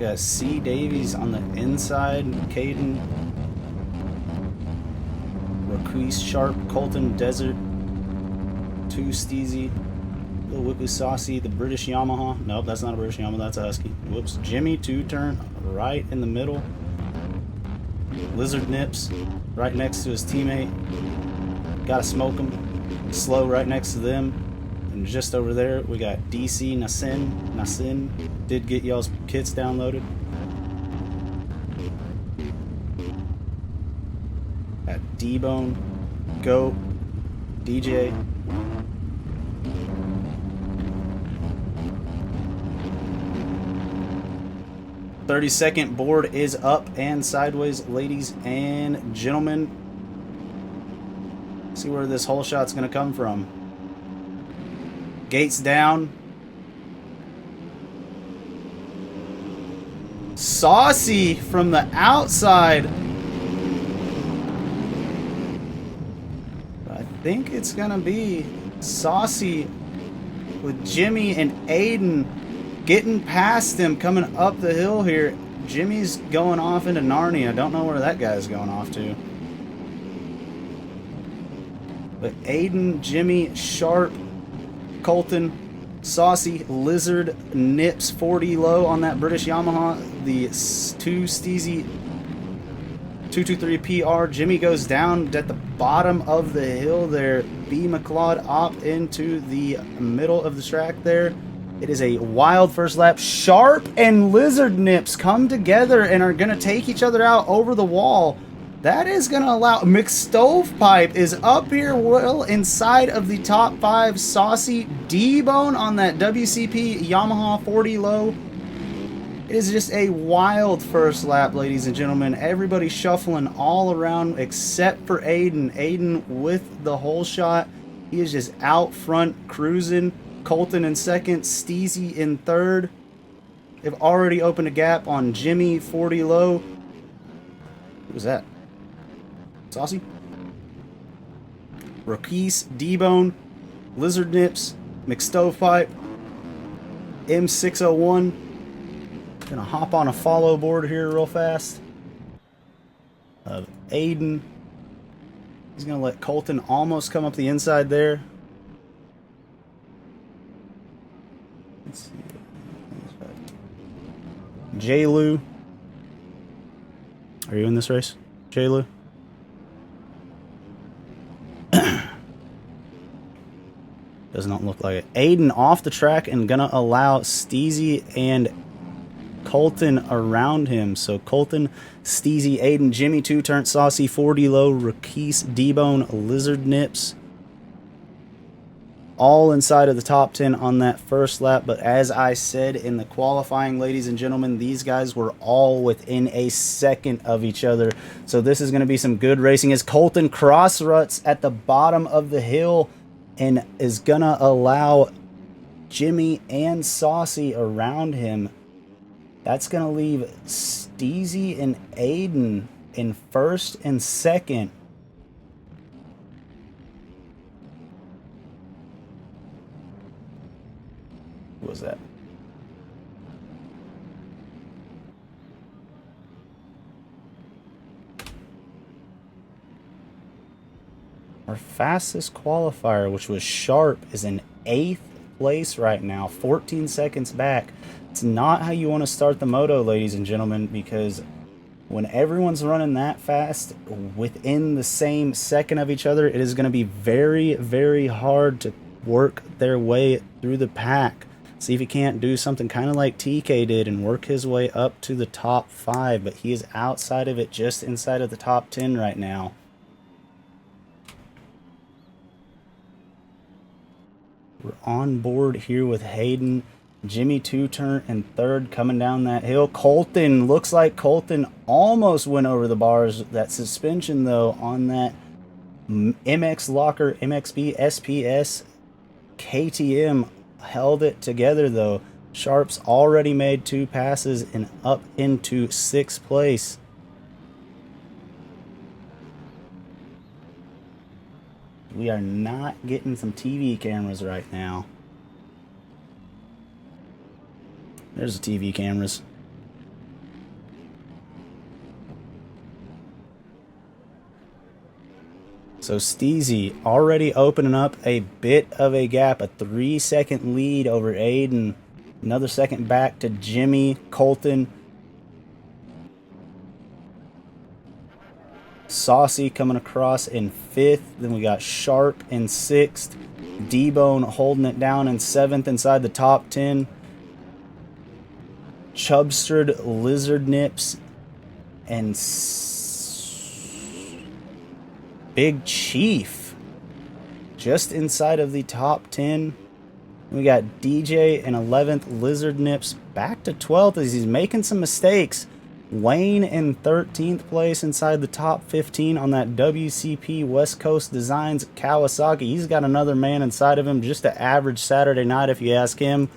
Got C. Davies on the inside. Caden. Raquise Sharp. Colton Desert. 2 Steezy. Little Whippy Saucy. The British Yamaha. Nope, that's not a British Yamaha. That's a Husky. Whoops. Jimmy 2-turn. Right in the middle. Lizard Nips. Right next to his teammate. Gotta smoke him. Slow right next to them. And just over there, we got DC Nasin. Did get y'all's kits downloaded. Got D-Bone, Goat, DJ. "30-second board is up and sideways, ladies and gentlemen. See where this hole shot's gonna come from. Gates down. Saucy from the outside. I think it's gonna be Saucy with Jimmy and Aiden getting past him, coming up the hill here. Jimmy's going off into Narnia. I don't know where that guy's going off to. But Aiden, Jimmy, Sharp, Colton, Saucy, Lizard, Nips, 40 low on that British Yamaha. The 2 Steezy 223 PR. Jimmy goes down at the bottom of the hill there. B. McLeod op into the middle of the track there. It is a wild first lap. Sharp and Lizard Nips come together and are going to take each other out over the wall. That is going to allow... McStovepipe is up here well inside of the top 5. Saucy, D-Bone on that WCP Yamaha 40 low. It is just a wild first lap, ladies and gentlemen. Everybody shuffling all around except for Aiden. Aiden with the hole shot. He is just out front cruising. Colton in second. Steezy in third. They've already opened a gap on Jimmy 40 low. Who was that? Saucy? Raquise, D-Bone, Lizard Nips, McStovepipe, M601. Gonna hop on a follow board here real fast. Aiden. He's gonna let Colton almost come up the inside there. Let's see. J-Lou. Are you in this race? J-Lou? Does not look like it. Aiden off the track and gonna allow Steezy and Colton around him. So Colton, Steezy, Aiden, Jimmy 2-turn, Saucy, 40 low, Raquise, D-Bone, Lizard Nips. All inside of the top 10 on that first lap. But as I said in the qualifying, ladies and gentlemen, these guys were all within a second of each other. So this is going to be some good racing as Colton cross ruts at the bottom of the hill and is going to allow Jimmy and Saucy around him. That's going to leave Steezy and Aiden in first and second. What was that? Our fastest qualifier, which was Sharp, is in 8th place right now, 14 seconds back. It's not how you want to start the moto, ladies and gentlemen, because when everyone's running that fast within the same second of each other, it is going to be very, very hard to work their way through the pack. See if he can't do something kind of like TK did and work his way up to the top 5, but he is outside of it, just inside of the top 10 right now. We're on board here with Hayden. Jimmy 2-turn and third coming down that hill. Colton, looks like Colton almost went over the bars. That suspension, though, on that MX Locker, MXB, SPS, KTM held it together, though. Sharp's already made 2 passes and up into 6th place. We are not getting some TV cameras right now. There's the TV cameras. So Steezy already opening up a bit of a gap, a 3-second lead over Aiden. Another second back to Jimmy, Colton. Saucy coming across in 5th. Then we got Sharp in 6th. D-Bone holding it down in 7th inside the top 10. Chubstard, Lizard Nips, and Big Chief just inside of the top 10. We got DJ in 11th, Lizard Nips back to 12th as he's making some mistakes. Wayne in 13th place inside the top 15 on that WCP West Coast Designs Kawasaki. He's got another man inside of him, just an average Saturday night if you ask him.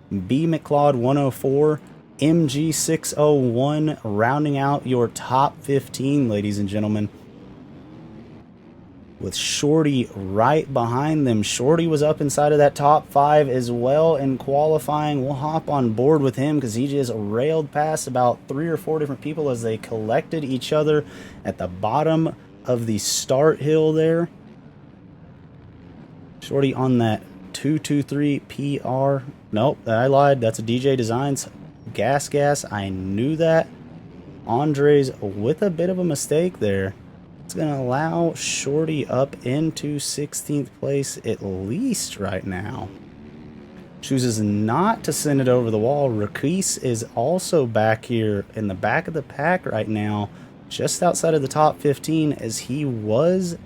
B McLeod 104, MG 601 rounding out your top 15, ladies and gentlemen. With Shorty right behind them. Shorty was up inside of that top 5 as well in qualifying. We'll hop on board with him because he just railed past about 3 or 4 different people as they collected each other at the bottom of the start hill there. Shorty on that 223 PR. Nope, I lied. That's a DJ Designs Gas. I knew that. Andres with a bit of a mistake there. It's going to allow Shorty up into 16th place at least right now. Chooses not to send it over the wall. Rakis is also back here in the back of the pack right now, just outside of the top 15 as he was.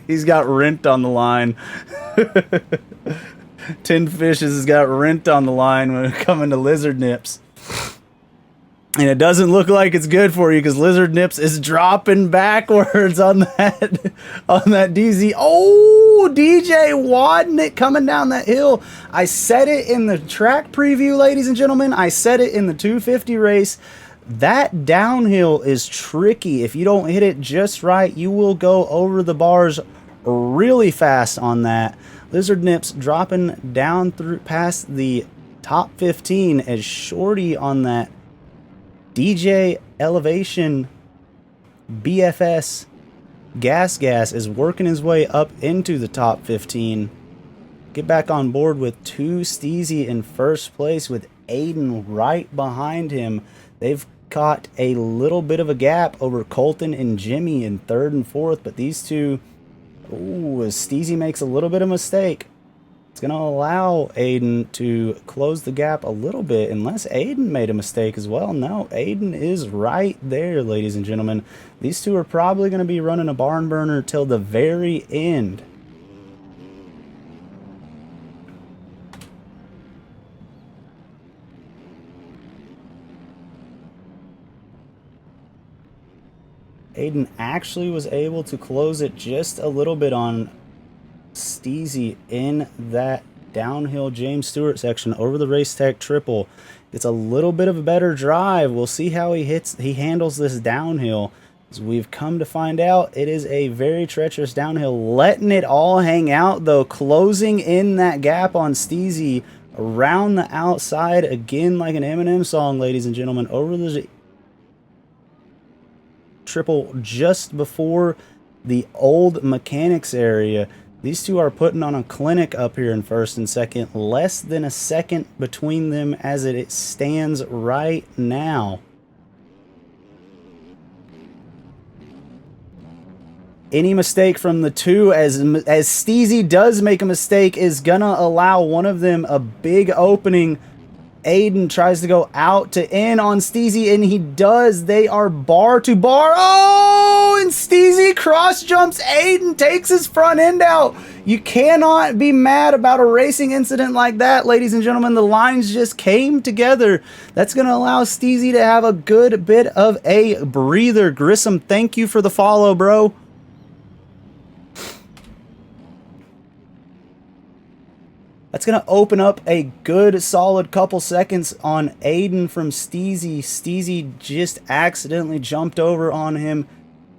He's got rent on the line. 10 Fishes has got rent on the line when it coming to Lizard Nips. And it doesn't look like it's good for you because Lizard Nips is dropping backwards on that DZ. Oh, DJ wadding it coming down that hill. I said it in the track preview, ladies and gentlemen. I said it in the 250 race. That downhill is tricky. If you don't hit it just right, you will go over the bars really fast on that. Lizard Nips dropping down through past the top 15 as Shorty on that DJ Elevation BFS Gas is working his way up into the top 15. Get back on board with 2 Steezy in first place with Aiden right behind him. They've caught a little bit of a gap over Colton and Jimmy in 3rd and 4th, but these two, ooh, as Steezy makes a little bit of mistake, it's going to allow Aiden to close the gap a little bit, unless Aiden made a mistake as well. No, Aiden is right there, ladies and gentlemen. These two are probably going to be running a barn burner till the very end. Aiden actually was able to close it just a little bit on Steezy in that downhill James Stewart section over the Race Tech triple. It's a little bit of a better drive. We'll see how he handles this downhill. As we've come to find out, it is a very treacherous downhill. Letting it all hang out though, closing in that gap on Steezy around the outside again like an Eminem song, ladies and gentlemen, over the triple just before the old mechanics area. These two are putting on a clinic up here in 1st and 2nd. Less than a second between them as it stands right now. Any mistake from the two, as Steezy does make a mistake, is gonna allow one of them a big opening. Aiden tries to go out to in on Steezy, and he does. They are bar to bar. Oh, and Steezy cross jumps Aiden, takes his front end out. You cannot be mad about a racing incident like that, ladies and gentlemen. The lines just came together. That's going to allow Steezy to have a good bit of a breather. Grissom, thank you for the follow, bro. That's going to open up a good solid couple seconds on Aiden from Steezy. Steezy just accidentally jumped over on him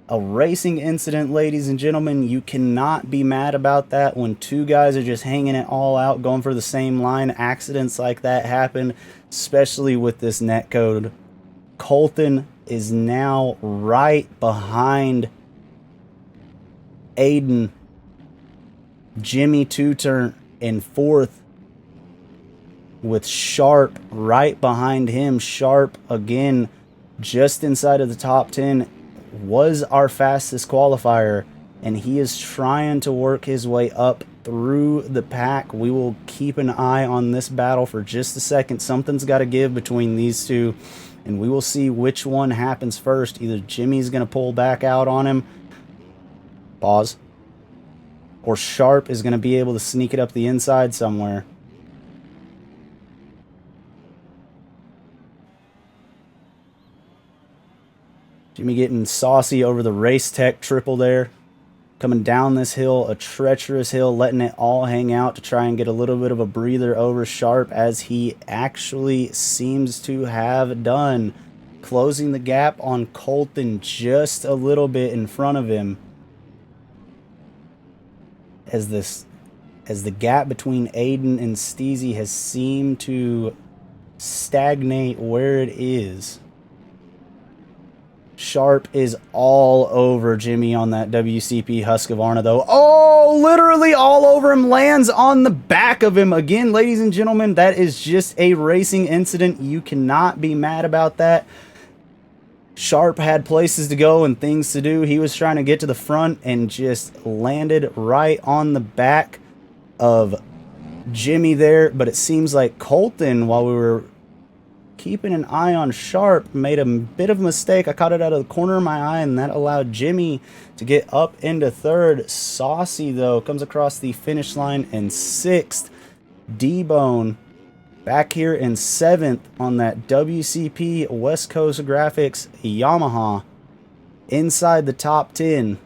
A racing incident, ladies and gentlemen. You cannot be mad about that when two guys are just hanging it all out, going for the same line. Accidents like that happen, especially with this netcode. Colton is now right behind Aiden. Jimmy two-turn in fourth, with Sharp right behind him. Sharp, again, just inside of the top 10, was our fastest qualifier, and he is trying to work his way up through the pack. We will keep an eye on this battle for just a second. Something's got to give between these two, and we will see which one happens first. Either Jimmy's going to pull back out on him, pause, or Sharp is going to be able to sneak it up the inside somewhere. Jimmy getting saucy over the Race Tech triple there. Coming down this hill, a treacherous hill, letting it all hang out to try and get a little bit of a breather over Sharp, as he actually seems to have done. Closing the gap on Colton just a little bit in front of him. As the gap between Aiden and Steezy has seemed to stagnate where it is. Sharp is all over Jimmy on that WCP Husqvarna, though. Oh, literally all over him. Lands on the back of him. Again, ladies and gentlemen, that is just a racing incident. You cannot be mad about that. Sharp had places to go and things to do. He was trying to get to the front and just landed right on the back of Jimmy there. But it seems like Colton, while we were keeping an eye on Sharp, made a bit of a mistake. I caught it out of the corner of my eye, and that allowed Jimmy to get up into third. Saucy, though, comes across the finish line in sixth. D-Bone back here in seventh on that WCP West Coast Graphics Yamaha. Inside the top 10.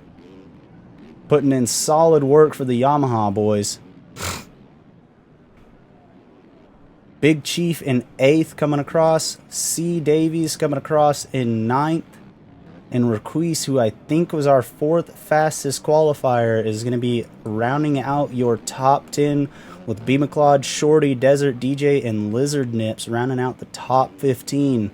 Putting in solid work for the Yamaha boys. Big Chief in 8th coming across. C. Davies coming across in 9th. And Requise, who I think was our 4th fastest qualifier, is going to be rounding out your top 10 with B. McLeod, Shorty, Desert DJ, and Lizard Nips rounding out the top 15.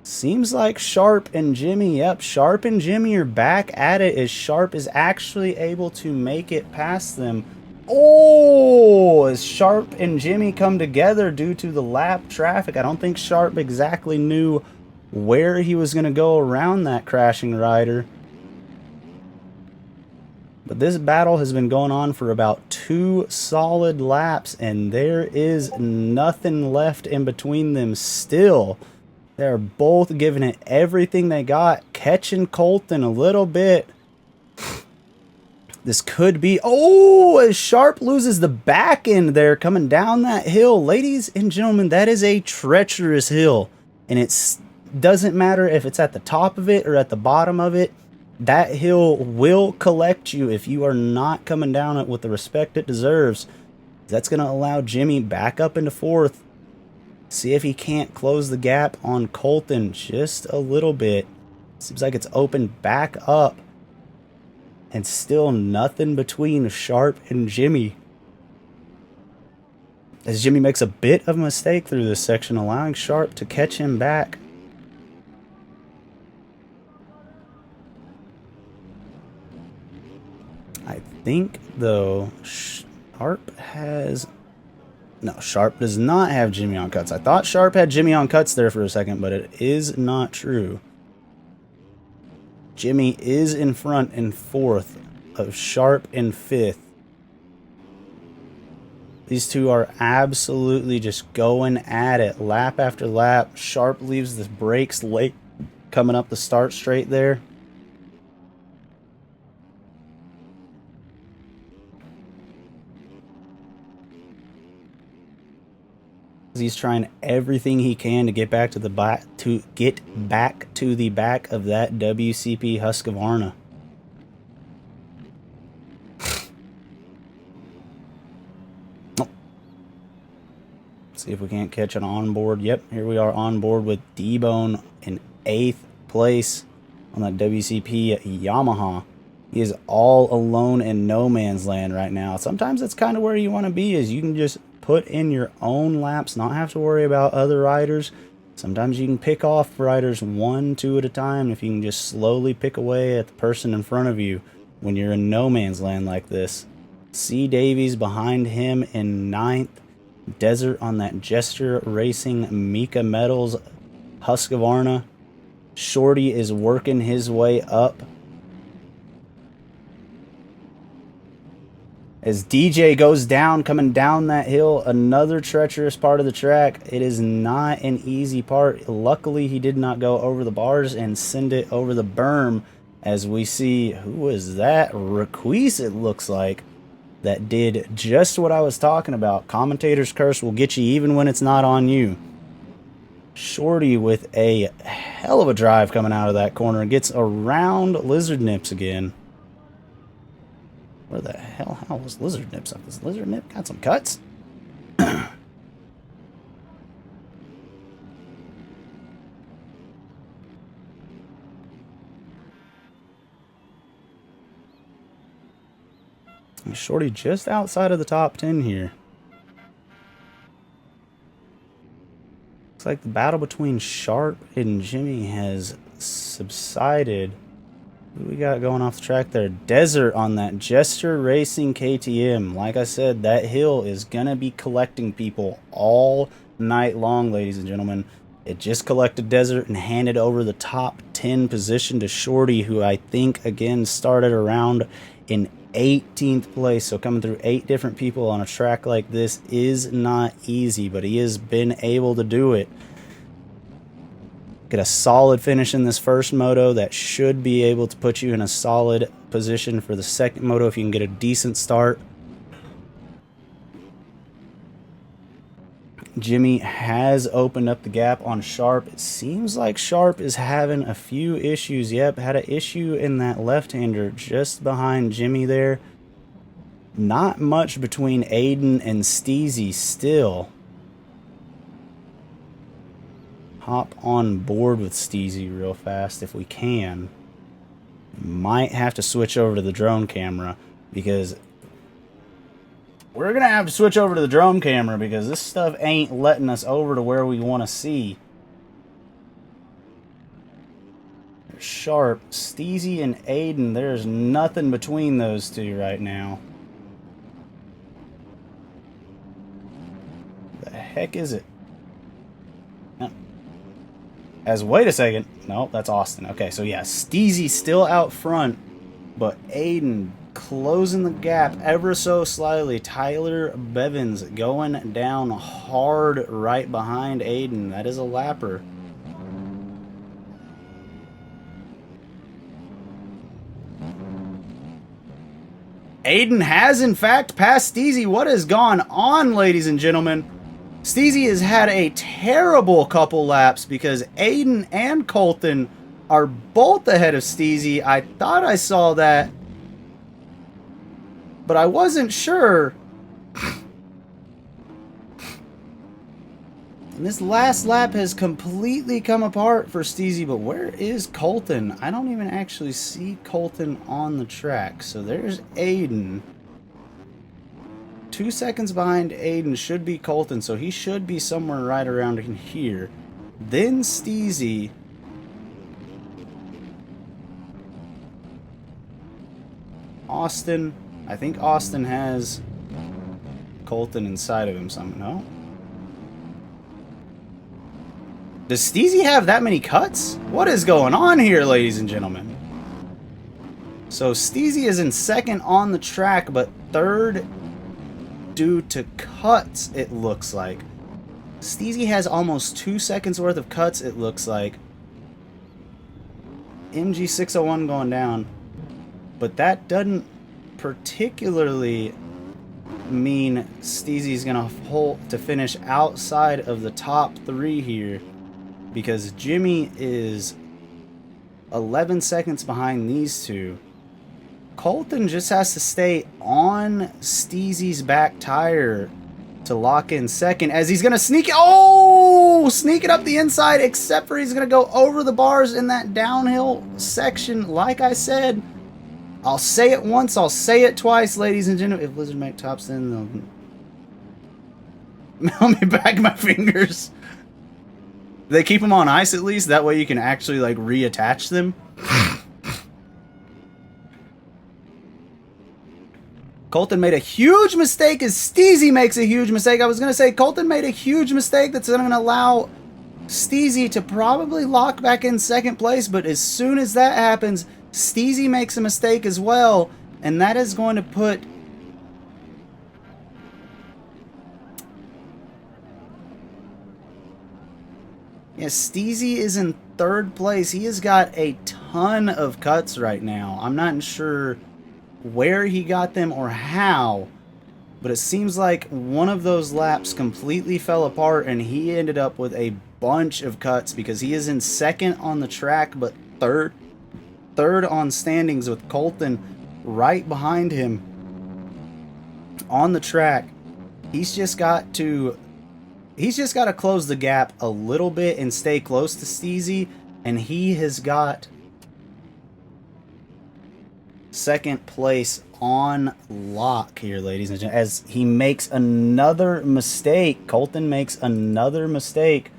Seems like Sharp and Jimmy, yep, Sharp and Jimmy are back at it, as Sharp is actually able to make it past them. Oh, as Sharp and Jimmy come together due to the lap traffic. I don't think Sharp exactly knew where he was going to go around that crashing rider. But this battle has been going on for about 2 solid laps, and there is nothing left in between them still. They're both giving it everything they got, catching Colton a little bit. This could be... Oh, as Sharp loses the back end there coming down that hill. Ladies and gentlemen, that is a treacherous hill. And it doesn't matter if it's at the top of it or at the bottom of it. That hill will collect you if you are not coming down it with the respect it deserves. That's going to allow Jimmy back up into 4th. See if he can't close the gap on Colton just a little bit. Seems like it's opened back up. And still nothing between Sharp and Jimmy. As Jimmy makes a bit of a mistake through this section, allowing Sharp to catch him back. I think, though, Sharp has... No, Sharp does not have Jimmy on cuts. I thought Sharp had Jimmy on cuts there for a second, but it is not true. Jimmy is in front in 4th of Sharp in 5th. These two are absolutely just going at it lap after lap. Sharp leaves the brakes late coming up the start straight there. He's trying everything he can to get back to the back of that WCP Husqvarna. Oh. See if we can't catch an onboard. Yep, here we are on board with D-Bone in 8th place on that WCP Yamaha. He is all alone in no man's land right now. Sometimes that's kind of where you want to be, is you can just put in your own laps, not have to worry about other riders. Sometimes you can pick off riders 1, 2 at a time if you can just slowly pick away at the person in front of you when you're in no man's land like this. C. Davies behind him in 9th. Desert on that Gesture Racing Mika Metals Husqvarna. Shorty is working his way up. As DJ goes down, coming down that hill, another treacherous part of the track. It is not an easy part. Luckily, he did not go over the bars and send it over the berm. As we see, who is that? Requise, it looks like. That did just what I was talking about. Commentator's curse will get you even when it's not on you. Shorty with a hell of a drive coming out of that corner. Gets around Lizard Nips again. Where the hell? How was Lizard Nips up? This Lizard Nip got some cuts? Shorty just outside of the top 10 here. Looks like the battle between Sharp and Jimmy has subsided. What do we got going off the track there? Desert on that Gesture Racing KTM. Like I said, that hill is going to be collecting people all night long, ladies and gentlemen. It just collected Desert and handed over the top 10 position to Shorty, who I think, again, started around in 18th place. So coming through 8 different people on a track like this is not easy, but he has been able to do it. Get a solid finish in this first moto. That should be able to put you in a solid position for the second moto if you can get a decent start. Jimmy has opened up the gap on Sharp. It seems like Sharp is having a few issues. Yep, had an issue in that left-hander just behind Jimmy there. Not much between Aiden and Steezy still. Hop on board with Steezy real fast if we can. Might have to switch over to the drone camera because we're going to have to switch over to the drone camera because this stuff ain't letting us over to where we want to see. Sharp, Steezy, and Aiden. There's nothing between those two right now. The heck is it? Wait a second. No, that's Austin. Okay, so yeah, Steezy still out front, but Aiden closing the gap ever so slightly. Tyler Bevins going down hard right behind Aiden. That is a lapper. Aiden has, in fact, passed Steezy. What has gone on, ladies and gentlemen? Steezy has had a terrible couple laps because Aiden and Colton are both ahead of Steezy. I thought I saw that, but I wasn't sure. And this last lap has completely come apart for Steezy, but where is Colton? I don't even actually see Colton on the track. So there's Aiden. 2 seconds behind Aiden should be Colton, so he should be somewhere right around in here. Then Steezy. Austin. I think Austin has Colton inside of him somehow. Does Steezy have that many cuts? What is going on here, ladies and gentlemen? So Steezy is in second on the track, but third due to cuts, it looks like. Steezy has almost 2 seconds worth of cuts, it looks like. MG601 going down. But that doesn't particularly mean Steezy's going to hold to finish outside of the top 3 here, because Jimmy is 11 seconds behind these two. Colton just has to stay on Steezy's back tire to lock in second as he's going to sneak it. Oh, sneak it up the inside, except for he's going to go over the bars in that downhill section. Like I said, I'll say it once, I'll say it twice, ladies and gentlemen. If Lizard Mac tops in, they'll melt me back my fingers. They keep them on ice at least. That way you can actually like reattach them. Colton made a huge mistake as Steezy makes a huge mistake. I was going to say Colton made a huge mistake that's going to allow Steezy to probably lock back in second place. But as soon as that happens, Steezy makes a mistake as well. And that is going to put... Yeah, Steezy is in third place. He has got a ton of cuts right now. I'm not sure where he got them or how, but it seems like one of those laps completely fell apart and he ended up with a bunch of cuts because he is in second on the track but third on standings with Colton right behind him on the track. He's just got to close the gap a little bit and stay close to Steezy, and he has got second place on lock here, ladies and gentlemen, as he makes another mistake. Colton makes another mistake,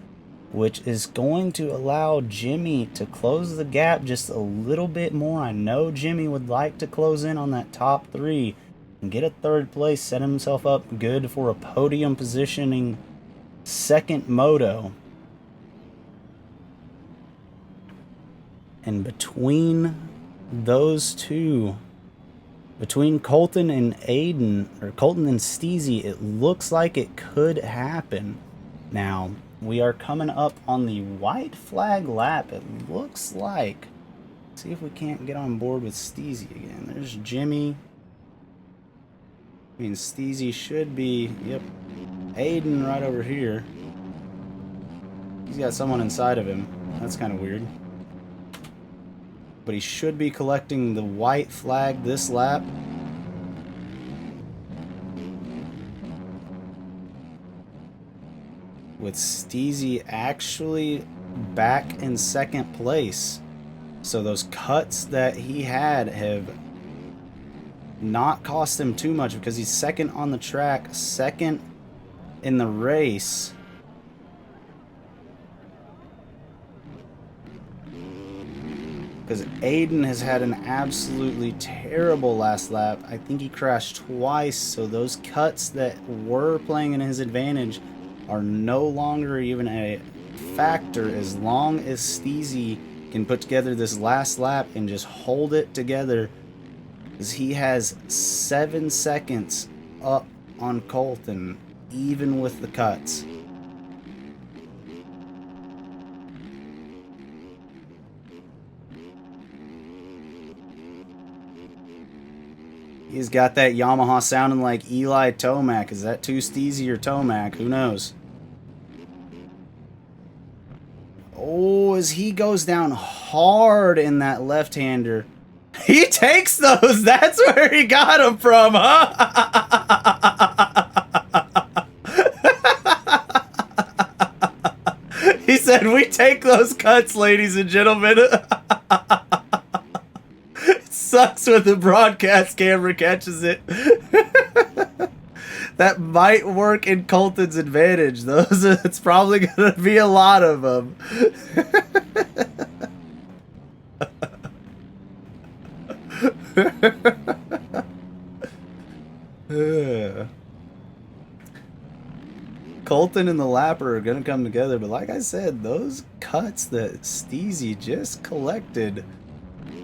which is going to allow Jimmy to close the gap just a little bit more. I know Jimmy would like to close in on that top three and get a third place, set himself up good for a podium positioning second moto. And between those two, between Colton and Aiden, or Colton and Steezy, it looks like it could happen. Now, we are coming up on the white flag lap, it looks like. Let's see if we can't get on board with Steezy again. There's Jimmy. I mean, Steezy should be, yep, Aiden right over here. He's got someone inside of him. That's kind of weird. But he should be collecting the white flag this lap. With Steezy actually back in second place. So those cuts that he had have not cost him too much because he's second on the track, second in the race. Because Aiden has had an absolutely terrible last lap. I think he crashed twice, so those cuts that were playing in his advantage are no longer even a factor as long as Steezy can put together this last lap and just hold it together, because he has 7 seconds up on Colton, even with the cuts. He's got that Yamaha sounding like Eli Tomac. Is that too Steezy or Tomac? Who knows? Oh, as he goes down hard in that left-hander. He takes those. That's where he got them from, huh? He said, "We take those cuts, ladies and gentlemen." Sucks when the broadcast camera catches it. That might work in Colton's advantage. It's probably going to be a lot of them. Colton and the Lapper are going to come together, but like I said, those cuts that Steezy just collected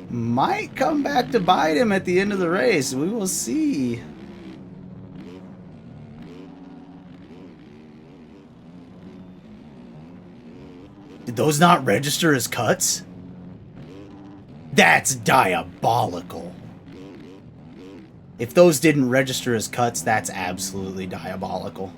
might come back to bite him at the end of the race. We will see. Did those not register as cuts? That's diabolical. If those didn't register as cuts, that's absolutely diabolical.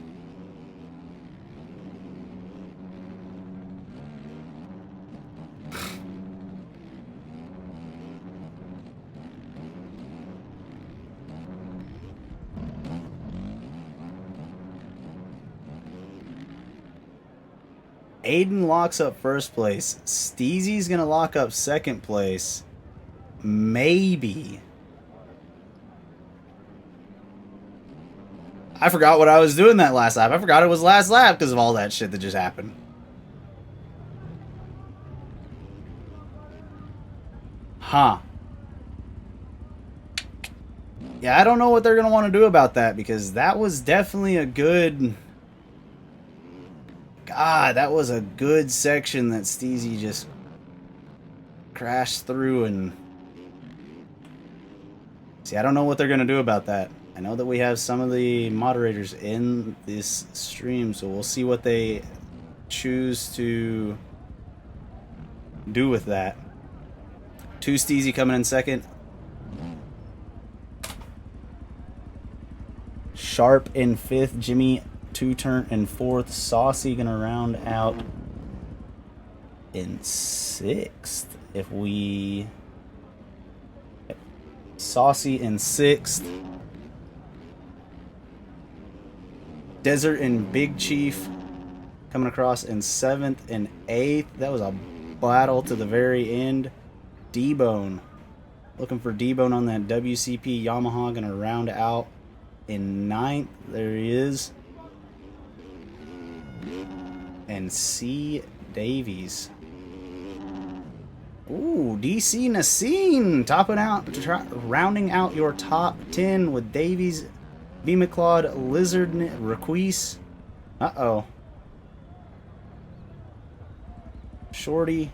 Aiden locks up first place. Steezy's going to lock up second place. Maybe. I forgot what I was doing that last lap. I forgot it was last lap because of all that shit that just happened. Huh. Yeah, I don't know what they're going to want to do about that, because that was definitely a good... God, that was a good section that Steezy just crashed through. And see, I don't know what they're going to do about that. I know that we have some of the moderators in this stream, so we'll see what they choose to do with that. 2 Steezy coming in second. Sharp in 5th. Jimmy 2-turn in 4th. Saucy gonna round out in 6th. If we... Saucy in 6th. Desert and Big Chief coming across in 7th and 8th. That was a battle to the very end. D-Bone. Looking for D-Bone on that WCP Yamaha. Gonna round out in 9th. There he is. And C. Davies. Ooh, DC Nassim topping out, rounding out your top 10 with Davies, B. McLeod, Lizard, Requise. Uh-oh. Shorty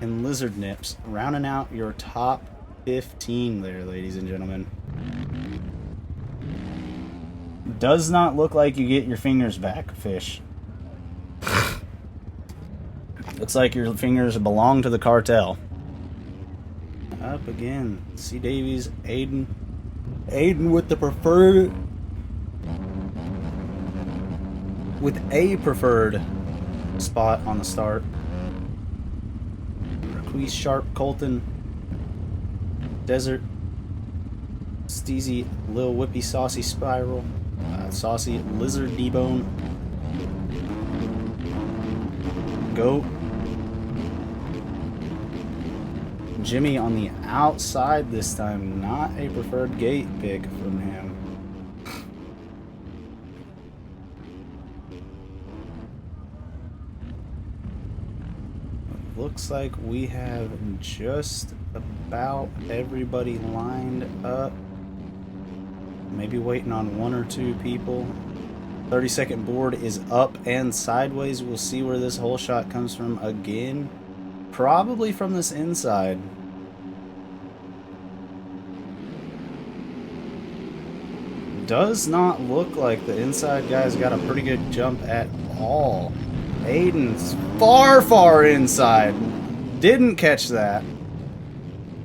and Lizard Nips rounding out your top 15 there, ladies and gentlemen. Does not look like you get your fingers back, Fish. Looks like your fingers belong to the cartel. Up again. C. Davies, Aiden. Aiden with the preferred... with a preferred spot on the start. Requise, Sharp, Colton, Desert, Steezy, Lil Whippy, Saucy, Spiral, Saucy, Lizard, D-Bone, Goat, Jimmy on the outside this time. Not a preferred gate pick from him. Looks like we have just about everybody lined up. Maybe waiting on 1 or 2 people. 30-second board is up and sideways. We'll see where this hole shot comes from again. Probably from this inside. Does not look like the inside guy's got a pretty good jump at all. Aiden's far, far inside. Didn't catch that.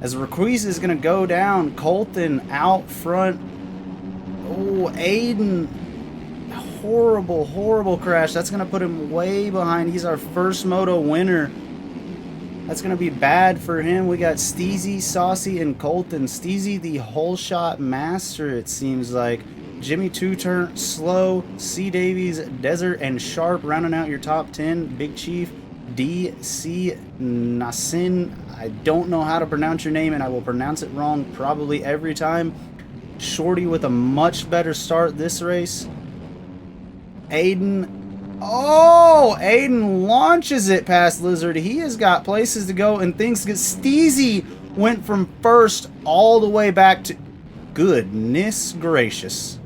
As Requise is going to go down, Colton out front. Oh, Aiden. Horrible, horrible crash. That's going to put him way behind. He's our first moto winner. That's going to be bad for him. We got Steezy, Saucy, and Colton. Steezy, the hole shot master, it seems like. Jimmy 2-turn, Slow, C. Davies, Desert, and Sharp rounding out your top 10. Big Chief, D.C. Nassim. I don't know how to pronounce your name, and I will pronounce it wrong probably every time. Shorty with a much better start this race. Aiden. Oh, Aiden launches it past Lizard. He has got places to go and things. Steezy went from first all the way back to... Goodness gracious.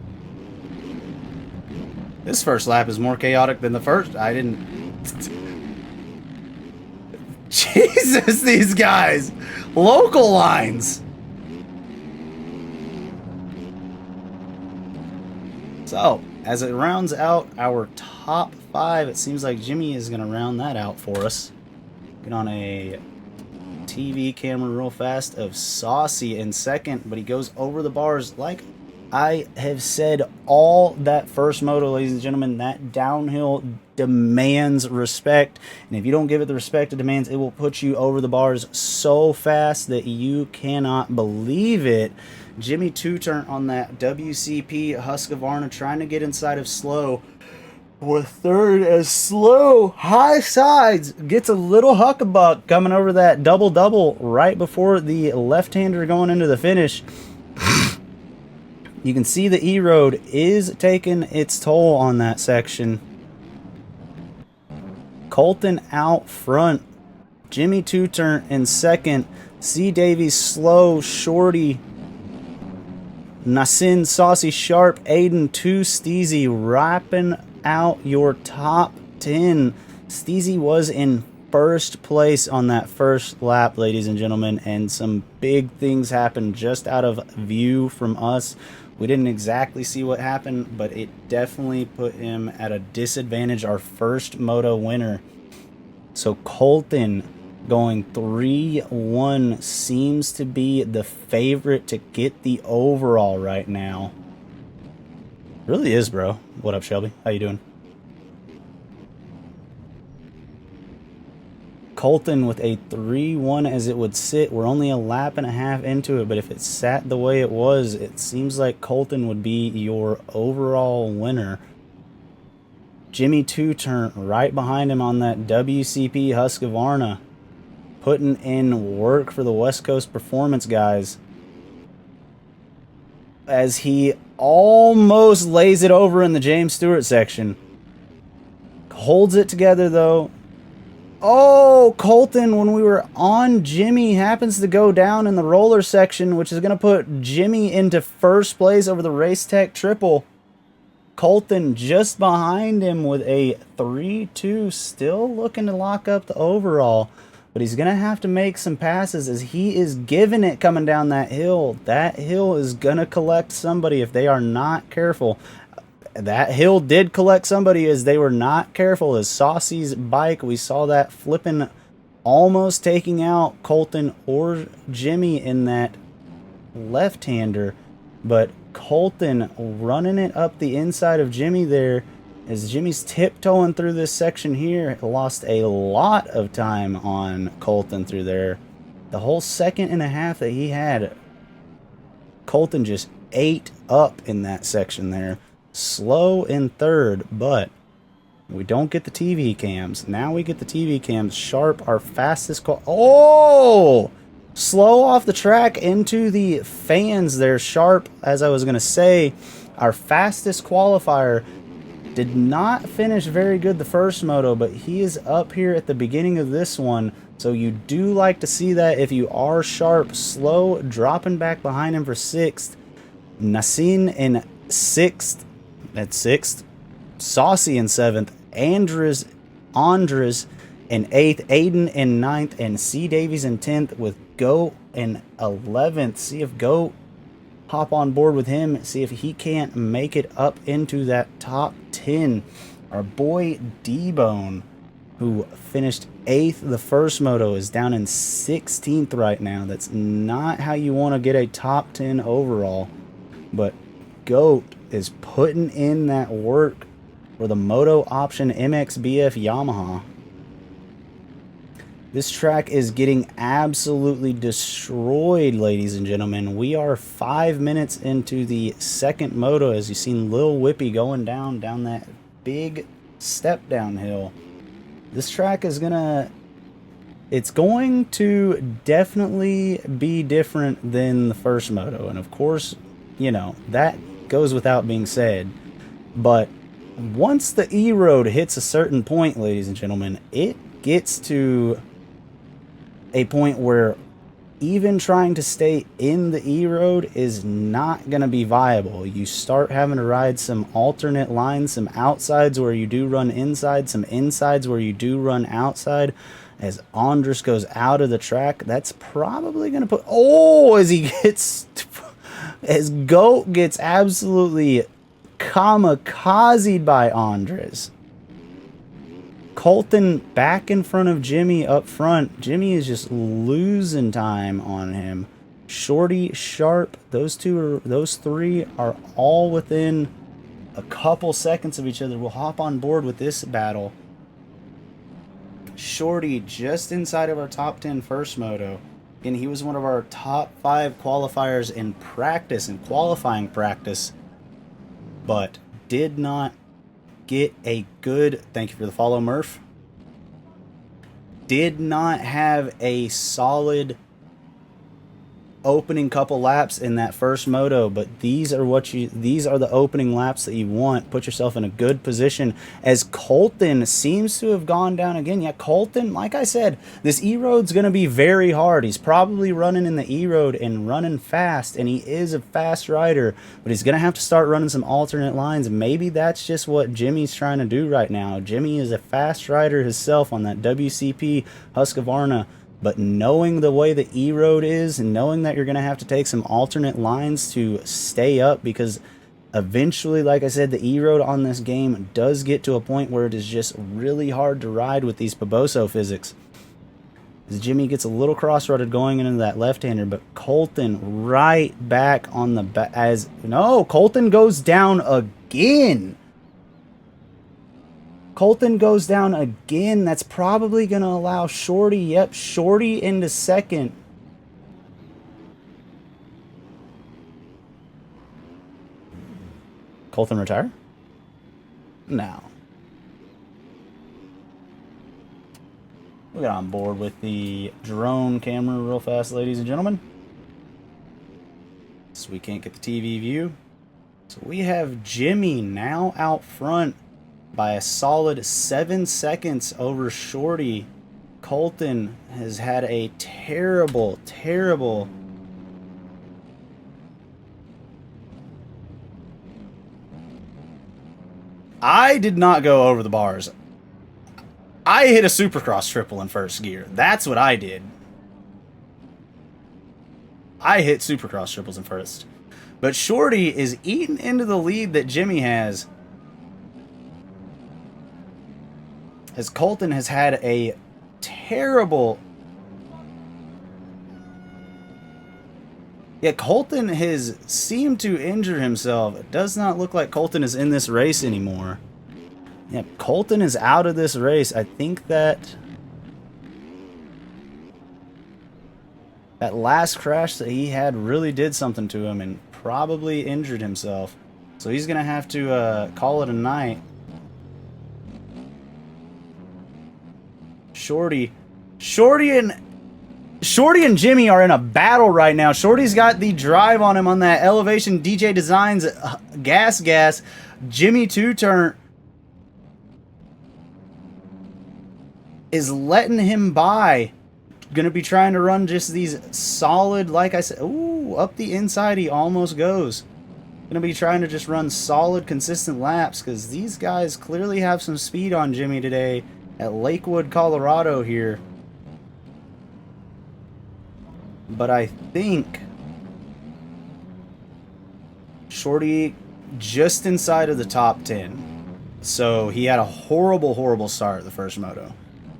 This first lap is more chaotic than the first. I didn't... Jesus, these guys. Local lines. So, as it rounds out our top 5, it seems like Jimmy is going to round that out for us. Get on a TV camera real fast of Saucy in second, but he goes over the bars. Like I have said all that first moto, ladies and gentlemen, that downhill demands respect. And if you don't give it the respect it demands, it will put you over the bars so fast that you cannot believe it. Jimmy 2-turn on that WCP Husqvarna trying to get inside of Slow. with third as slow, high sides, gets a little huckabuck coming over that double-double right before the left-hander going into the finish. You can see the E-Road is taking its toll on that section. Colton out front. Jimmy Two-Turn in second. C. Davies slow, Shorty. Nassin, Saucy, Sharp, Aiden, 2 Steezy wrapping out your top 10. Steezy was in first place on that first lap, ladies and gentlemen, and some big things happened just out of view from us. We didn't exactly see what happened, but it definitely put him at a disadvantage, our first moto winner. So Colton going 3-1 seems to be the favorite to get the overall right now. Really is, bro. What up, Shelby? How you doing? Colton with a 3-1 as it would sit. We're only a lap and a half into it, but if it sat the way it was, it seems like Colton would be your overall winner. Jimmy Two-Turn right behind him on that WCP Husqvarna, putting in work for the West Coast Performance guys, as he almost lays it over in the James Stewart section. Holds it together, though. Oh, Colton, when we were on Jimmy, happens to go down in the roller section, which is going to put Jimmy into first place over the Race Tech Triple. Colton just behind him with a 3-2, still looking to lock up the overall. But he's going to have to make some passes as he is giving it coming down that hill. That hill is going to collect somebody if they are not careful. That hill did collect somebody as they were not careful. As Saucy's bike, we saw that flipping, almost taking out Colton or Jimmy in that left-hander. But Colton running it up the inside of Jimmy there, as Jimmy's tiptoeing through this section here. Lost a lot of time on Colton through there. The whole second and a half that he had, Colton just ate up in that section there. Slow in third, but we don't get the TV cams. Now we get the TV cams. Sharp, our fastest oh! Slow off the track into the fans there. Sharp, as I was going to say, our fastest qualifier, did not finish very good the first moto, but he is up here at the beginning of this one. So you do like to see that if you are Sharp. Slow, dropping back behind him for 6th. Nassin in 6th. At 6th. Saucy in 7th. Andres in 8th. Aiden in 9th. And C. Davies in 10th with Goat in 11th. See if Goat hop on board with him. See if he can't make it up into that top 10. Our boy D-Bone, who finished 8th the first moto, is down in 16th right now. That's not how you want to get a top 10 overall. But Goat is putting in that work for the Moto Option MXBF Yamaha. This track is getting absolutely destroyed, ladies and gentlemen. We are 5 minutes into the second moto, as you've seen Lil Whippy going down that big step downhill. This track is it's going to definitely be different than the first moto. And of course, you know, that goes without being said. But once the E-Road hits a certain point, ladies and gentlemen, it gets to a point where even trying to stay in the E-Road is not going to be viable. You start having to ride some alternate lines, some outsides where you do run inside, some insides where you do run outside. As Andres goes out of the track, that's probably going to put... Oh, as Goat gets absolutely kamikazed by Andres. Colton back in front of Jimmy up front. Jimmy is just losing time on him. Shorty, Sharp, those three are all within a couple seconds of each other. We'll hop on board with this battle. Shorty just inside of our top 10 first moto. And he was one of our top 5 qualifiers in practice, in qualifying practice, but did not get a good, thank you for the follow, Murph. Did not have a solid opening couple laps in that first moto, but these are the opening laps that you want. Put yourself in a good position, as Colton seems to have gone down again. Yeah, Colton, like I said, this E-Road's going to be very hard. He's probably running in the E-Road and running fast, and he is a fast rider, but he's going to have to start running some alternate lines. Maybe that's just what Jimmy's trying to do right now. Jimmy is a fast rider himself on that WCP Husqvarna. But knowing the way the E-Road is, and knowing that you're going to have to take some alternate lines to stay up, because eventually, like I said, the E-Road on this game does get to a point where it is just really hard to ride with these Poboso physics. As Jimmy gets a little cross-rutted going into that left-hander, but Colton right back on the no, Colton goes down again. Colton goes down again. That's probably going to allow Shorty. Yep, Shorty into second. Colton retire? No. We'll get on board with the drone camera real fast, ladies and gentlemen. So we can't get the TV view. So we have Jimmy now out front by a solid 7 seconds over Shorty. Colton has had a terrible, terrible I did not go over the bars. I hit a Supercross triple in first gear. That's what I did. I hit Supercross triples in first. But Shorty is eating into the lead that Jimmy has, as Colton has had a terrible... Yeah, Colton has seemed to injure himself. It does not look like Colton is in this race anymore. Yeah, Colton is out of this race. I think that last crash that he had really did something to him and probably injured himself. So he's going to have to call it a night. Shorty and Jimmy are in a battle right now. Shorty's got the drive on him on that Elevation DJ Designs gas. Jimmy two-turn is letting him by. Gonna be trying to run just these solid, like I said, ooh, up the inside he almost goes. Gonna be trying to just run solid, consistent laps, because these guys clearly have some speed on Jimmy today at Lakewood, Colorado here. But I think Shorty just inside of the top 10. So he had a horrible start the first moto.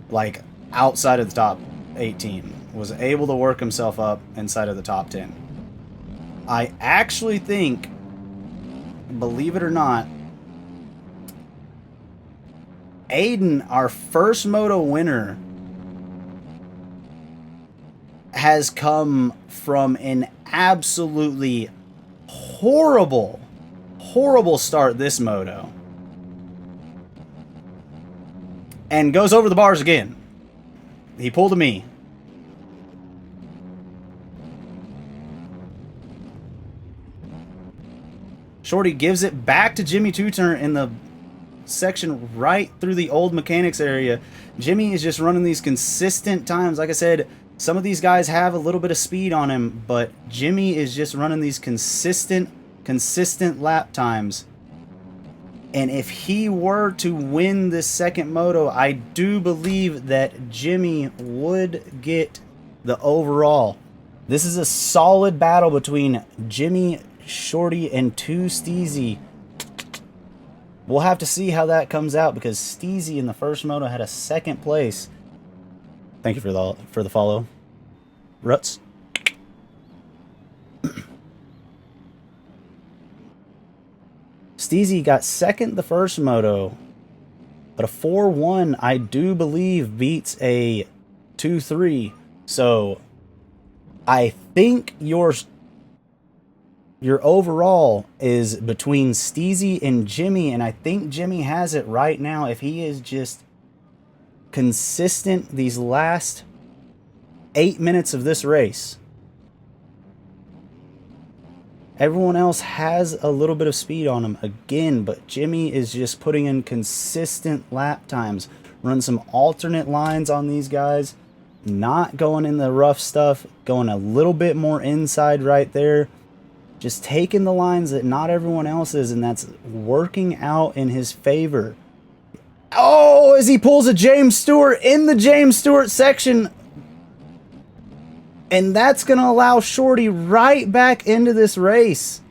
Like outside of the top 18. Was able to work himself up inside of the top 10. I actually think, believe it or not, Aiden, our first moto winner, has come from an absolutely horrible start this moto. And goes over the bars again. He pulled a me. Shorty gives it back to Jimmy two-turn in the section right through the old mechanics area. Jimmy is just running these consistent times. Like I said, some of these guys have a little bit of speed on him, but Jimmy is just running these consistent lap times. And if he were to win this second moto, I do believe that Jimmy would get the overall. This is a solid battle between Jimmy, Shorty, and 2 Steezy. We'll have to see how that comes out, because Steezy in the first moto had a second place. Thank you for the follow, Ruts. Steezy got second the first moto, but a 4-1 I do believe beats a 2-3. So I think your overall is between Steezy and Jimmy, and I think Jimmy has it right now. If he is just consistent these last 8 minutes of this race, everyone else has a little bit of speed on him again, but Jimmy is just putting in consistent lap times. Run some alternate lines on these guys, not going in the rough stuff, going a little bit more inside right there. Just taking the lines that not everyone else is, and that's working out in his favor. Oh, as he pulls a James Stewart in the James Stewart section. And that's going to allow Shorty right back into this race.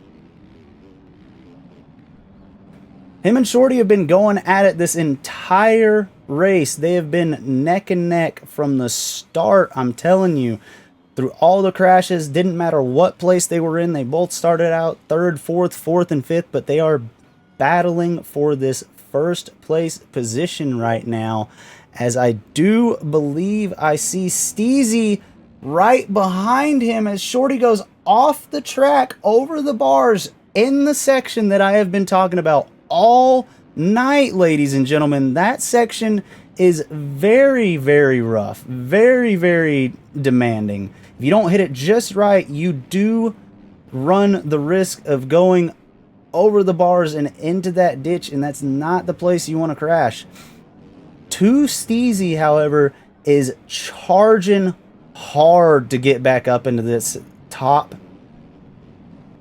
Him and Shorty have been going at it this entire race. They have been neck and neck from the start, I'm telling you. Through all the crashes, didn't matter what place they were in. They both started out third, fourth, and fifth, but they are battling for this first place position right now. As I do believe I see Steezy right behind him as Shorty goes off the track over the bars in the section that I have been talking about all night, ladies and gentlemen. That section is very, very rough, very, very demanding. If you don't hit it just right, you do run the risk of going over the bars and into that ditch, and that's not the place you want to crash. 2 Steezy, however, is charging hard to get back up into this top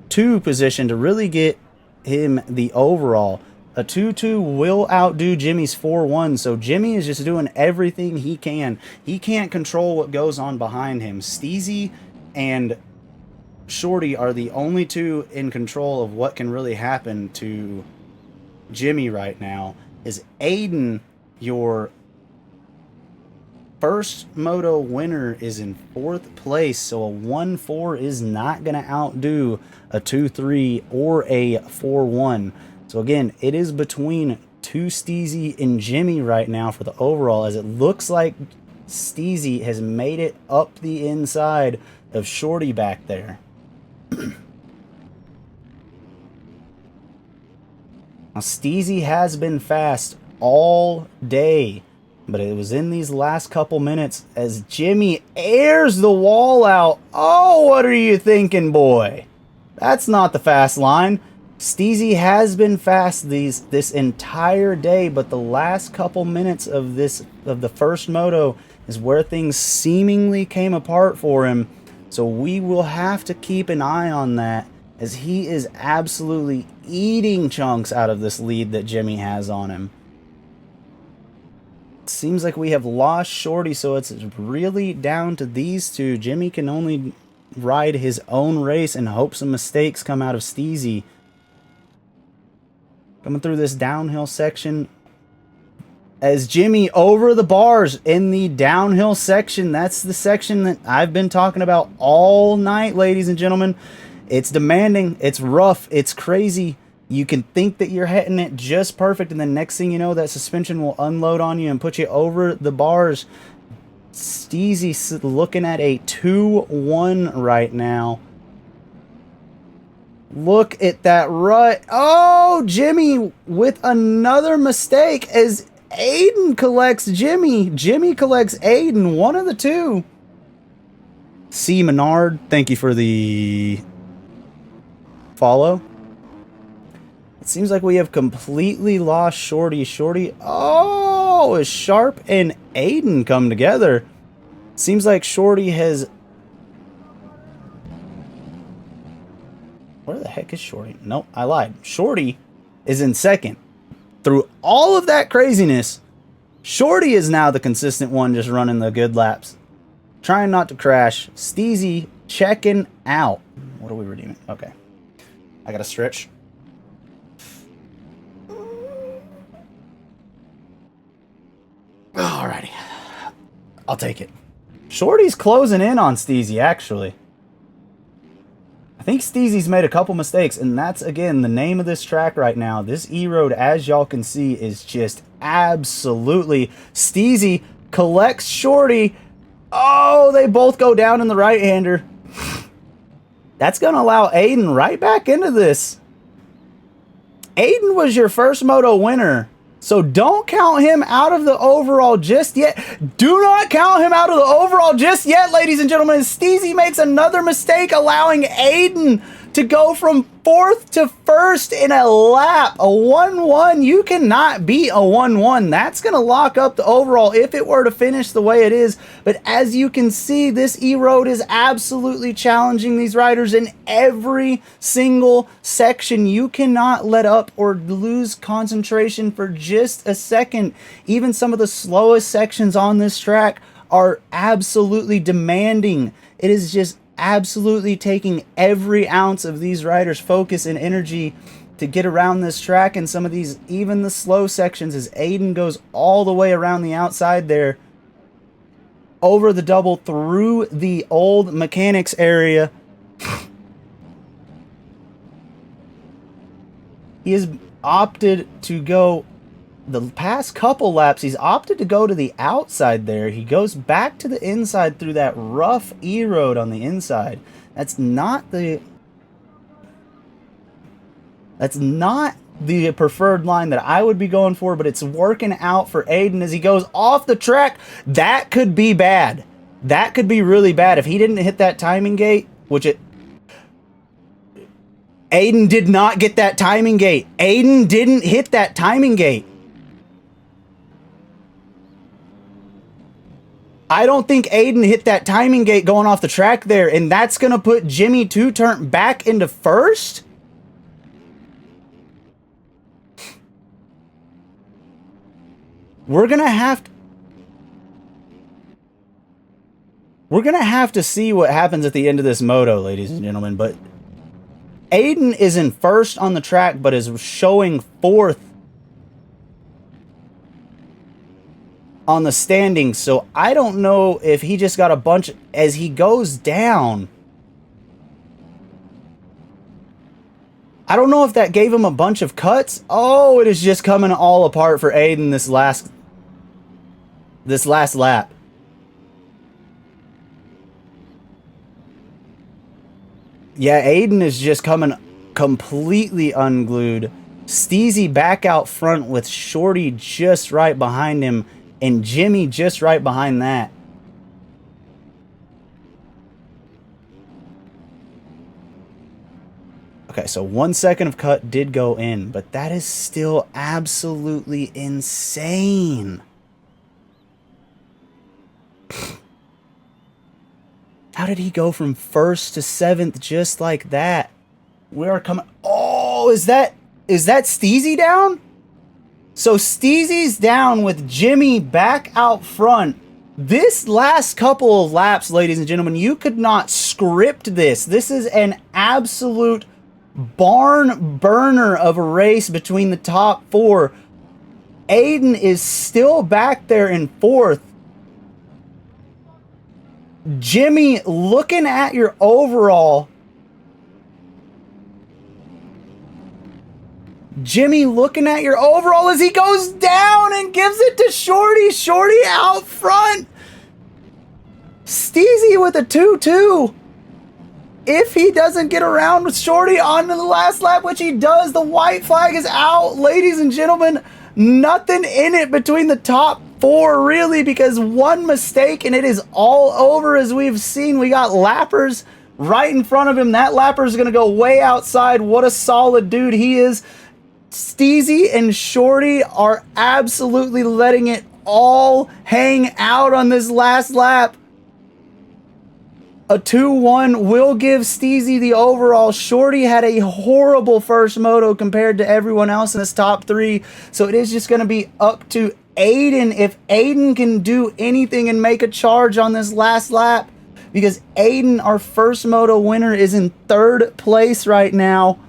2 position to really get him the overall. A 2-2 will outdo Jimmy's 4-1, so Jimmy is just doing everything he can. He can't control what goes on behind him. Steezy and Shorty are the only 2 in control of what can really happen to Jimmy right now. Is Aiden, your first moto winner, is in 4th place, so a 1-4 is not going to outdo a 2-3 or a 4-1. So again, it is between 2 Steezy and Jimmy right now for the overall, as it looks like Steezy has made it up the inside of Shorty back there. Now, Steezy has been fast all day, but it was in these last couple minutes as Jimmy airs the wall out. Oh, what are you thinking, boy? That's not the fast line. Steezy has been fast this entire day, but the last couple minutes of the first moto is where things seemingly came apart for him. So we will have to keep an eye on that, as he is absolutely eating chunks out of this lead that Jimmy has on him. It seems like we have lost Shorty, so it's really down to these 2. Jimmy can only ride his own race and hope some mistakes come out of Steezy. Coming through this downhill section as Jimmy over the bars in the downhill section. That's the section that I've been talking about all night, ladies and gentlemen. It's demanding, it's rough, it's crazy. You can think that you're hitting it just perfect, and then next thing you know, that suspension will unload on you and put you over the bars. Steezy looking at a 2-1 right now. Look at that rut. Oh, Jimmy with another mistake as Aiden collects Jimmy. Jimmy collects Aiden, one of the 2. C. Menard, thank you for the follow. It seems like we have completely lost Shorty. Shorty, oh, as Sharp and Aiden come together. Seems like Shorty has... Where the heck is Shorty? Nope, I lied. Shorty is in 2nd. Through all of that craziness, Shorty is now the consistent one, just running the good laps. Trying not to crash. Steezy checking out. What are we redeeming? Okay. I got to stretch. Alrighty. I'll take it. Shorty's closing in on Steezy, actually. I think Steezy's made a couple mistakes, and that's, again, the name of this track right now. This E-Road, as y'all can see, is just absolutely... Steezy collects Shorty. Oh, they both go down in the right-hander. That's going to allow Aiden right back into this. Aiden was your first moto winner, so don't count him out of the overall just yet. Do not count him out of the overall just yet, ladies and gentlemen. Steezy makes another mistake, allowing Aiden to go from 4th to 1st in a lap. A 1-1. You cannot beat a 1-1. That's going to lock up the overall if it were to finish the way it is. But as you can see, this E-Road is absolutely challenging these riders in every single section. You cannot let up or lose concentration for just a second. Even some of the slowest sections on this track are absolutely demanding. It is just absolutely taking every ounce of these riders' focus and energy to get around this track. And some of these, even the slow sections, as Aiden goes all the way around the outside there, over the double through the old mechanics area. He has opted to go, the past couple laps, he's opted to go to the outside there. He goes back to the inside through that rough E-Road on the inside. That's not the preferred line that I would be going for, but it's working out for Aiden as he goes off the track. That could be bad. That could be really bad if he didn't hit that timing gate, which it... Aiden did not get that timing gate. Aiden didn't hit that timing gate. I don't think Aiden hit that timing gate going off the track there, and that's going to put Jimmy Two-Turn back into 1st. We're going to have to see what happens at the end of this moto, ladies and gentlemen, but Aiden is in 1st on the track, but is showing 4th on the standings, so I don't know if he just got a bunch as he goes down. I don't know if that gave him a bunch of cuts. Oh, it is just coming all apart for Aiden this last lap. Yeah, Aiden is just coming completely unglued. Steezy back out front with Shorty just right behind him, and Jimmy just right behind that. Okay, so 1 second of cut did go in, but that is still absolutely insane. How did he go from 1st to 7th just like that? We are coming... Oh, is that Steezy down? So Steezy's down with Jimmy back out front. This last couple of laps, ladies and gentlemen, you could not script this. This is an absolute barn burner of a race between the top 4. Aiden is still back there in 4th. Jimmy, looking at your overall... Jimmy looking at your overall as he goes down and gives it to Shorty. Shorty out front. Steezy with a 2-2. If he doesn't get around with Shorty on the last lap, which he does, the white flag is out. Ladies and gentlemen, nothing in it between the top 4 really, because one mistake and it is all over. As we've seen, we got lappers right in front of him. That lapper is going to go way outside. What a solid dude he is. Steezy and Shorty are absolutely letting it all hang out on this last lap. A 2-1 will give Steezy the overall. Shorty had a horrible first moto compared to everyone else in this top 3. So it is just going to be up to Aiden. If Aiden can do anything and make a charge on this last lap. Because Aiden, our first moto winner, is in 3rd place right now.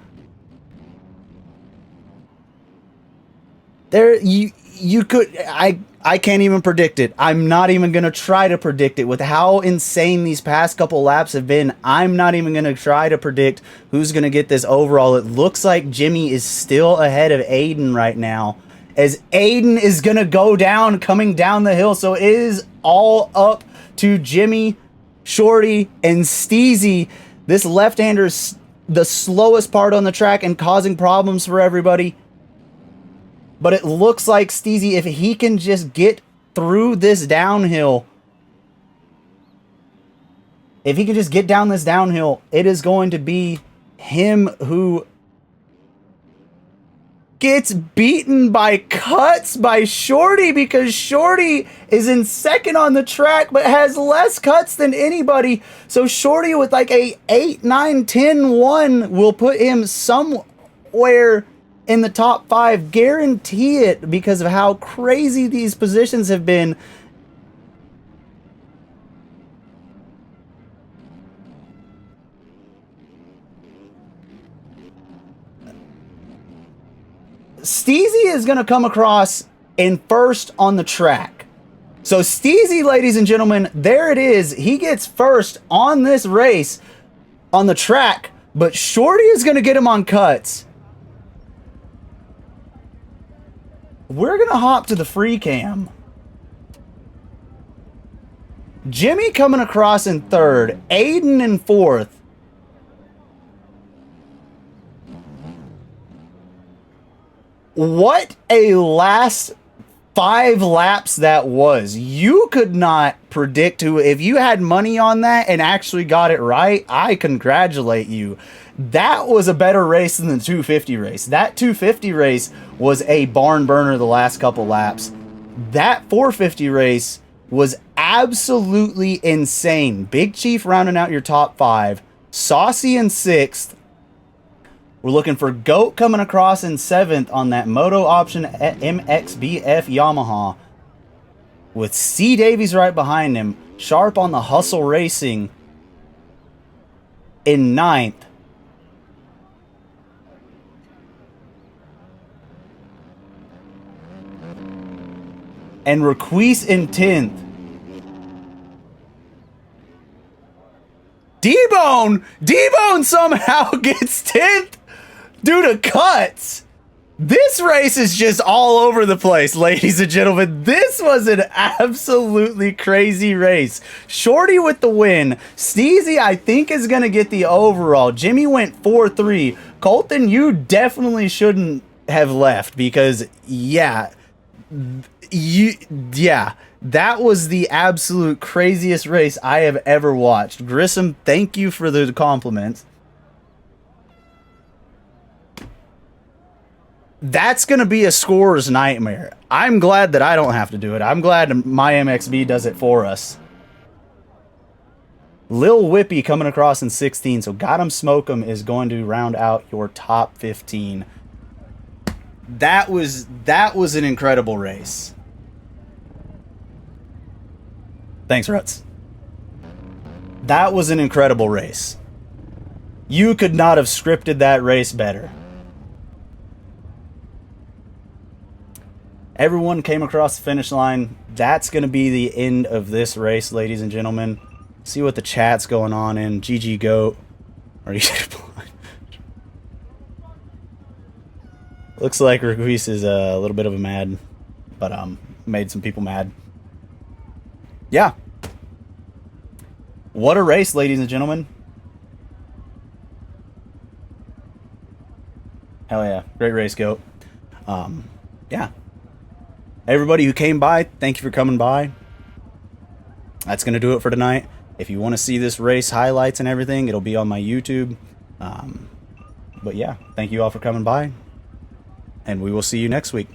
There, you could, I can't even predict it. I'm not even going to try to predict it. With how insane these past couple laps have been, I'm not even going to try to predict who's going to get this overall. It looks like Jimmy is still ahead of Aiden right now, as Aiden is going to go down, coming down the hill. So it is all up to Jimmy, Shorty, and Steezy. This left-hander is the slowest part on the track and causing problems for everybody. But it looks like Steezy, if he can just get through this downhill, if he can just get down this downhill, it is going to be him who gets beaten by cuts by Shorty, because Shorty is in second on the track but has less cuts than anybody. So Shorty with like a 8, 9, 10, 1 will put him somewhere in the top 5. Guarantee it, because of how crazy these positions have been. Steezy is going to come across in first on the track. So Steezy, ladies and gentlemen, there it is. He gets first on this race on the track, but Shorty is going to get him on cuts. We're going to hop to the free cam. Jimmy coming across in third, Aiden in fourth. What a last 5 laps that was. You could not predict who. If you had money on that and actually got it right, I congratulate you. That was a better race than the 250 race. That 250 race was a barn burner the last couple laps. That 450 race was absolutely insane. Big Chief rounding out your top 5. Saucy in 6th. We're looking for Goat coming across in 7th on that Moto Option MXBF Yamaha, with C. Davies right behind him. Sharp on the Hustle Racing in 9th. And Requise in 10th. D-Bone somehow gets 10th due to cuts. This race is just all over the place, ladies and gentlemen. This was an absolutely crazy race. Shorty with the win. Steezy, I think, is going to get the overall. Jimmy went 4-3. Colton, you definitely shouldn't have left, because, yeah, that was the absolute craziest race I have ever watched. Grissom, thank you for the compliments. That's going to be a scorer's nightmare. I'm glad that I don't have to do it. I'm glad my MXB does it for us. Lil Whippy coming across in 16, so Got 'em Smoke 'em is going to round out your top 15. That was an incredible race. Thanks, Ruts. That was an incredible race. You could not have scripted that race better. Everyone came across the finish line. That's going to be the end of this race, ladies and gentlemen. See what the chat's going on in. GG Goat. Are you blind? Looks like Requise is a little bit of a mad, but made some people mad. Yeah. What a race, ladies and gentlemen. Hell yeah. Great race, Goat. Yeah. Everybody who came by, thank you for coming by. That's going to do it for tonight. If you want to see this race highlights and everything, it'll be on my YouTube. But yeah, thank you all for coming by, and we will see you next week.